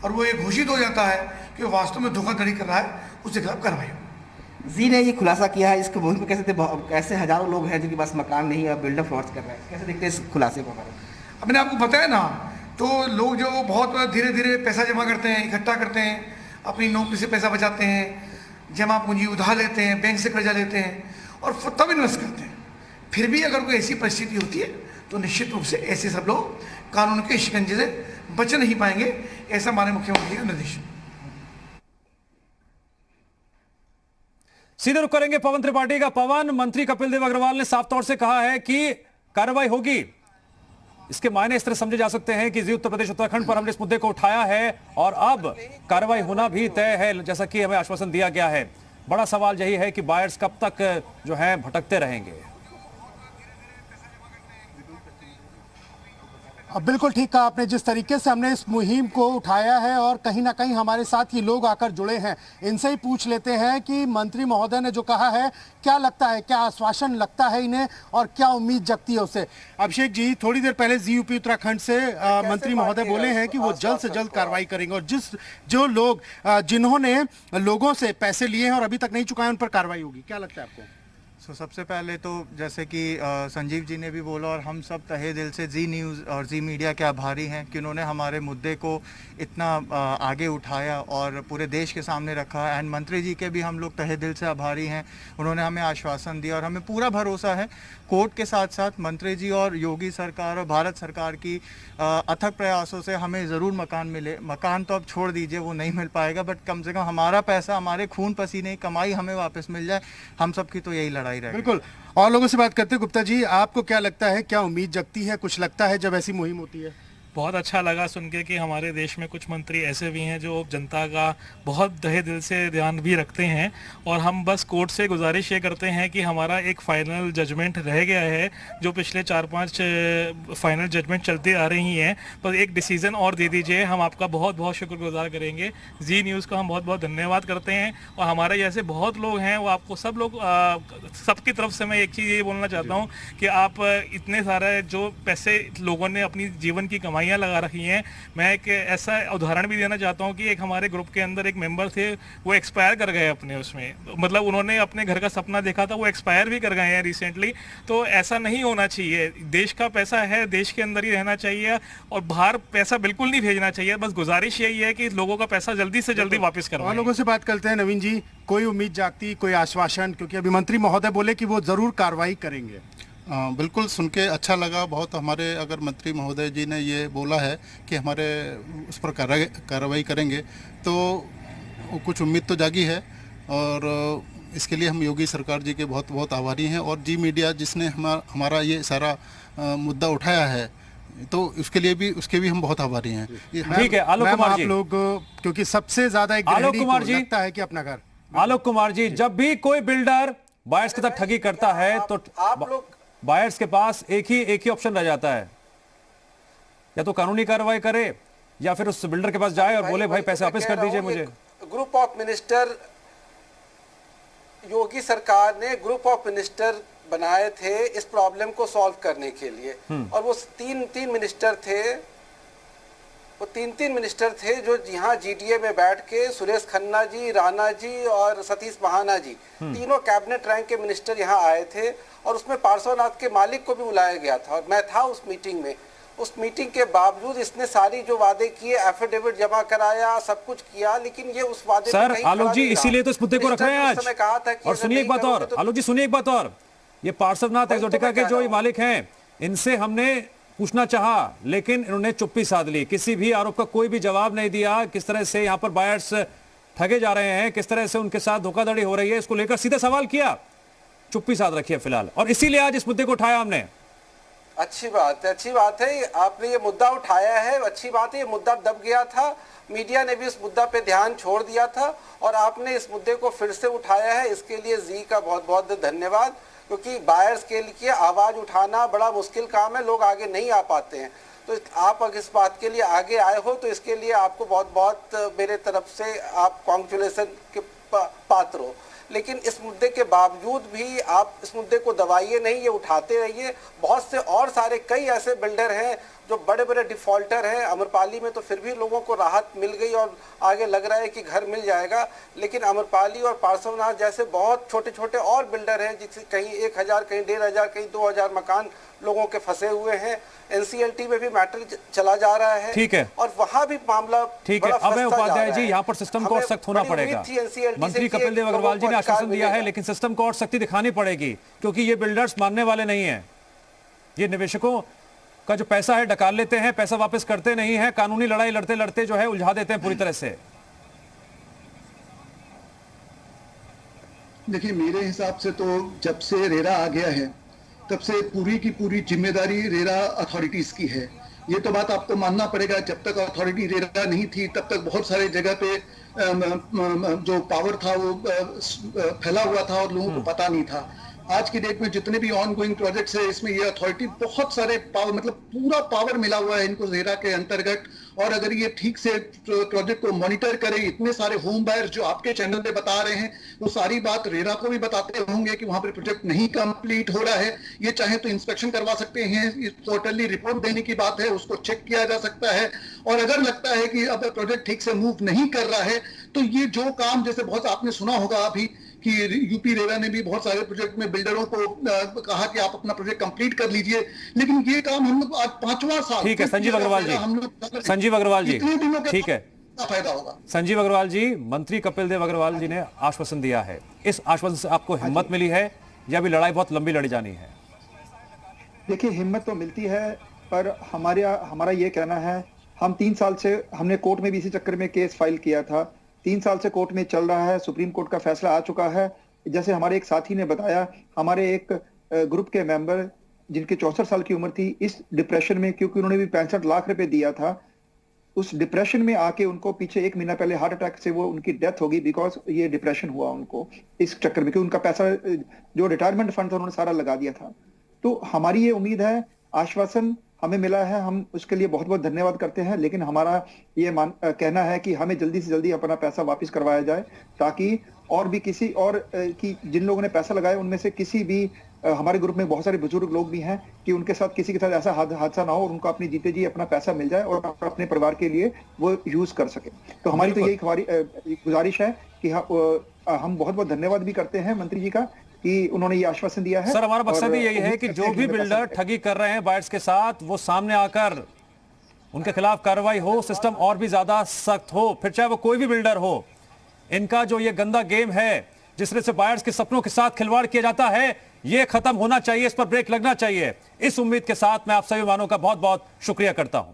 और वो ये घोषित हो जाता है कि वो वास्तव में धोखाधड़ी कर रहा है, उसके खिलाफ कार्रवाई हो। जी ने ये खुलासा किया है, इसको मुहिम कैसे थे, ऐसे हजारों लोग हैं जिनके पास मकान नहीं है, बिल्डर फ्रॉड्स कर रहे हैं, कैसे देखते हैं इस खुलासे को? अपने आपको पता है ना, तो लोग जो बहुत धीरे धीरे पैसा जमा करते हैं, इकट्ठा करते हैं, अपनी नौकरी से पैसा बचाते हैं, जमा पूंजी उधार लेते हैं, बैंक से कर्जा लेते हैं और तब इन्वेस्ट करते हैं। फिर भी अगर कोई ऐसी परिस्थिति होती है तो निश्चित रूप से ऐसे सब लोग कानून के शिकंजे से बच नहीं पाएंगे, ऐसा माननीय मुख्यमंत्री का निर्देश। सीधे रुख करेंगे पवन त्रिपाठी का। पवन, मंत्री कपिल देव अग्रवाल ने साफ तौर से कहा है कि कार्रवाई होगी। इसके मायने इस तरह समझे जा सकते हैं कि जी उत्तर प्रदेश उत्तराखंड पर हमने इस मुद्दे को उठाया है और अब कार्रवाई होना भी तय है, जैसा कि हमें आश्वासन दिया गया है। बड़ा सवाल यही है कि बायर्स कब तक जो है भटकते रहेंगे। अब बिल्कुल ठीक कहा आपने, जिस तरीके से हमने इस मुहिम को उठाया है और कहीं ना कहीं हमारे साथ ये लोग आकर जुड़े हैं, इनसे ही पूछ लेते हैं कि मंत्री महोदय ने जो कहा है क्या लगता है, क्या आश्वासन लगता है इन्हें और क्या उम्मीद जगती है उससे। अभिषेक जी, थोड़ी देर पहले जी यूपी उत्तराखंड से मंत्री महोदय बोले हैं कि वो जल्द से जल्द कार्रवाई करेंगे और जो लोग जिन्होंने लोगों से पैसे लिए हैं और अभी तक नहीं चुकाए उन पर कार्रवाई होगी। क्या लगता है आपको? सबसे पहले तो जैसे कि संजीव जी ने भी बोला और हम सब तहे दिल से जी न्यूज़ और जी मीडिया के आभारी हैं कि उन्होंने हमारे मुद्दे को इतना आगे उठाया और पूरे देश के सामने रखा। एंड मंत्री जी के भी हम लोग तहे दिल से आभारी हैं, उन्होंने हमें आश्वासन दिया और हमें पूरा भरोसा है कोर्ट के साथ साथ मंत्री जी और योगी सरकार और भारत सरकार की अथक प्रयासों से हमें ज़रूर मकान मिले। मकान तो अब छोड़ दीजिए, वो नहीं मिल पाएगा, बट कम से कम हमारा पैसा, हमारे खून पसीने की कमाई हमें वापस मिल जाए। हम सब की तो यही लड़ाई रहेगी। बिल्कुल। और लोगों से बात करते हैं। गुप्ता जी, आपको क्या लगता है, क्या उम्मीद जगती है, कुछ लगता है जब ऐसी मुहिम होती है? बहुत अच्छा लगा सुन के कि हमारे देश में कुछ मंत्री ऐसे भी हैं जो जनता का बहुत तहे दिल से ध्यान भी रखते हैं और हम बस कोर्ट से गुजारिश ये करते हैं कि हमारा एक फाइनल जजमेंट रह गया है, जो पिछले 4-5 फाइनल जजमेंट चलती आ रही हैं, पर एक डिसीज़न और दे दीजिए, हम आपका बहुत बहुत शुक्रगुजार करेंगे। जी न्यूज़ का हम बहुत बहुत धन्यवाद करते हैं और हमारे जैसे बहुत लोग हैं, वो आपको सब लोग सबकी तरफ से मैं एक चीज़ ये बोलना चाहता हूँ कि आप इतने सारे जो पैसे लोगों ने अपनी जीवन की कमाई लगा रखी हैं। मैं एक ऐसा उदाहरण भी देना चाहता हूं कि एक हमारे ग्रुप के अंदर एक मेंबर थे, वो एक्सपायर कर गए अपने उसमें, मतलब उन्होंने अपने घर का सपना देखा था, वो एक्सपायर भी कर गए हैं रिसेंटली। तो ऐसा नहीं होना चाहिए, देश का पैसा है, देश के अंदर ही रहना चाहिए और बाहर पैसा बिल्कुल नहीं भेजना चाहिए। बस गुजारिश यही है कि लोगों का पैसा जल्दी से जल्दी वापस करवाएं। और लोगों से बात करते हैं। नवीन जी, कोई उम्मीद जागती, कोई आश्वासन, क्योंकि अभी मंत्री महोदय बोले कि वो जरूर कार्रवाई करेंगे। बिल्कुल, सुन के अच्छा लगा बहुत। हमारे अगर मंत्री महोदय जी ने ये बोला है कि हमारे उस पर कार्रवाई करेंगे तो कुछ उम्मीद तो जागी है और इसके लिए हम योगी सरकार जी के बहुत बहुत आभारी हैं। और जी मीडिया जिसने हमारा ये सारा मुद्दा उठाया है तो उसके भी हम बहुत आभारी हैं। ठीक है आलोक कुमार जी, आप लोग क्योंकि सबसे ज्यादा एक आलोक कुमार जी लगता है कि अपना घर। आलोक कुमार जी, जब भी कोई बिल्डर बायर्स के साथ ठगी करता है तो आप लोग बायर्स के पास एक ही ऑप्शन रह जाता है, या तो कानूनी कार्रवाई करे या फिर उस बिल्डर के पास जाए और बोले भाई पैसे वापस कर दीजिए मुझे। ग्रुप ऑफ मिनिस्टर, योगी सरकार ने ग्रुप ऑफ मिनिस्टर बनाए थे इस प्रॉब्लम को सॉल्व करने के लिए और वो तीन मिनिस्टर थे, वो तीन मिनिस्टर थे जो यहाँ जीडीए में बैठ के सुरेश खन्ना जी, राणा जी और सतीश महाना जी, तीनों कैबिनेट रैंक के मिनिस्टर यहाँ आए थे और उसमें पार्श्वनाथ के मालिक को भी बुलाया गया था और मैं था उस मीटिंग में। उस मीटिंग के बावजूद इसने सारी जो वादे किए, एफिडेविट जमा कराया, सब कुछ किया, लेकिन ये उस वादे सर आलोक जी इसीलिए तो इस मुद्दे को रख रहे हैं आज। और सुनिए एक बात और, आलोक जी सुनिए एक बात और, ये पार्श्वनाथ एक्सोटिका के जो मालिक हैं इनसे हमने पूछना चाहा लेकिन इन्होंने चुप्पी साध ली, किसी भी आरोप का कोई भी जवाब नहीं दिया। किस तरह से यहाँ पर बायर्स ठगे जा रहे हैं, किस तरह से उनके साथ धोखाधड़ी हो रही है, इसको लेकर सीधा सवाल किया, चुप्पी साध रखी है फिलहाल, और इसीलिए आज इस मुद्दे को उठाया हमने। अच्छी बात है, अच्छी बात है आपने ये मुद्दा उठाया है, अच्छी बात है। ये मुद्दा दब गया था, मीडिया ने भी इस मुद्दा पे ध्यान छोड़ दिया था और आपने इस मुद्दे को फिर से उठाया है, इसके लिए जी का बहुत बहुत धन्यवाद। क्योंकि बायर्स के लिए आवाज उठाना बड़ा मुश्किल काम है, लोग आगे नहीं आ पाते हैं, तो आप अगर इस बात के लिए आगे आए हो तो इसके लिए आपको बहुत बहुत मेरे तरफ से आप कॉन्ग्रेचुलेशन के पात्र हो। लेकिन इस मुद्दे के बावजूद भी आप इस मुद्दे को दबाइए नहीं, ये उठाते रहिए। बहुत से और सारे कई ऐसे बिल्डर हैं जो बड़े बड़े डिफॉल्टर हैं। अमरपाली में तो फिर भी लोगों को राहत मिल गई और आगे लग रहा है कि घर मिल जाएगा, लेकिन अमरपाली और पार्श्वनाथ जैसे बहुत छोटे छोटे और बिल्डर हैं जिससे कहीं 1000, कहीं 1500, कहीं 2000 मकान लोगों के फंसे हुए हैं। एनसीएलटी में भी मैटर चला जा रहा है, ठीक है, और वहां भी मामला ठीक है। अभय उपाध्याय जी, यहाँ पर सिस्टम को और सख्त होना पड़ेगा। मंत्री कपिल देव अग्रवाल जी ने आश्वासन दिया है, लेकिन सिस्टम को और सख्ती दिखानी पड़ेगी क्योंकि ये बिल्डर्स मानने वाले नहीं है। ये निवेशकों का जो पैसा है डकाल लेते हैं, पैसा वापस करते नहीं है, कानूनी लड़ाई लड़ते लड़ते जो है उलझा देते हैं पूरी तरह से। देखिए मेरे हिसाब से तो जब से रेरा आ गया है तब से पूरी की पूरी जिम्मेदारी रेरा अथॉरिटीज की है। ये तो बात आपको मानना पड़ेगा, जब तक अथॉरिटी रेरा नहीं थी तब तक बहुत सारे जगह पे जो पावर था वो फैला हुआ था और लोगों को पता नहीं था। आज की डेट में जितने भी ऑन गोइंग प्रोजेक्ट्स है इसमें ये अथॉरिटी बहुत सारे पावर, मतलब पूरा पावर मिला हुआ है इनको रेरा के अंतर्गत। और अगर ये ठीक से प्रोजेक्ट को मॉनिटर करें, इतने सारे होम बायर्स जो आपके चैनल पे बता रहे हैं वो सारी बात रेरा को भी बताते होंगे कि वहां पर प्रोजेक्ट नहीं कंप्लीट हो रहा है। ये चाहे तो इंस्पेक्शन करवा सकते हैं, क्वार्टरली रिपोर्ट देने की बात है, उसको चेक किया जा सकता है। और अगर लगता है कि अब प्रोजेक्ट ठीक से मूव नहीं कर रहा है तो ये जो काम, जैसे बहुत आपने सुना होगा अभी कि यूपी रेरा ने भी बहुत सारे प्रोजेक्ट में बिल्डरों को कहा कि आप अपना प्रोजेक्ट कंप्लीट कर लीजिए, लेकिन ये काम हम लोग आज 5वां साल। ठीक है संजीव अग्रवाल जी, संजीव अग्रवाल जी, ठीक है, फायदा होगा। संजीव अग्रवाल जी, मंत्री कपिल देव अग्रवाल जी ने आश्वासन दिया है, इस आश्वासन से आपको हिम्मत मिली है या भी लड़ाई बहुत लंबी लड़ी जानी है? देखिए हिम्मत तो मिलती है, पर हमारा ये कहना है, हम 3 साल से हमने कोर्ट में भी इसी चक्कर में केस फाइल किया था, 3 साल से कोर्ट में चल रहा है, सुप्रीम कोर्ट का फैसला आ चुका है। जैसे हमारे एक साथी ने बताया, हमारे एक ग्रुप के मेंबर जिनकी 64 साल की उम्र थी, इस डिप्रेशन में, क्योंकि उन्होंने भी 65 लाख रुपए दिया था, उस डिप्रेशन में आके उनको पीछे 1 महीना पहले हार्ट अटैक से वो उनकी डेथ होगी, बिकॉज ये डिप्रेशन हुआ उनको इस चक्कर में, क्योंकि उनका पैसा जो रिटायरमेंट फंड था उन्होंने सारा लगा दिया था। तो हमारी ये उम्मीद है, आश्वासन हमें मिला है, हम उसके लिए बहुत बहुत धन्यवाद करते हैं, लेकिन हमारा ये कहना है कि हमें जल्दी से जल्दी अपना पैसा वापस करवाया जाए, ताकि और भी किसी और की जिन लोगों ने पैसा लगाया उनमें से किसी भी, हमारे ग्रुप में बहुत सारे बुजुर्ग लोग भी हैं, कि उनके साथ किसी के साथ ऐसा हादसा ना हो और उनको अपनी जीते जी अपना पैसा मिल जाए और अपने परिवार के लिए वो यूज कर सके। तो हमारी तो यही गुजारिश है कि हम बहुत बहुत धन्यवाद भी करते हैं मंत्री जी का कि उन्होंने ये आश्वासन दिया है। सर हमारा मकसद ही यही है कि जो भी बिल्डर ठगी कर रहे हैं बायर्स के साथ, वो सामने आकर उनके खिलाफ कार्रवाई हो, सिस्टम और भी ज्यादा सख्त हो, फिर चाहे वो कोई भी बिल्डर हो। इनका जो ये गंदा गेम है जिस तरह से बायर्स के सपनों के साथ खिलवाड़ किया जाता है, ये खत्म होना चाहिए, इस पर ब्रेक लगना चाहिए। इस उम्मीद के साथ मैं आप सभी मेहमानों का बहुत बहुत शुक्रिया करता हूं।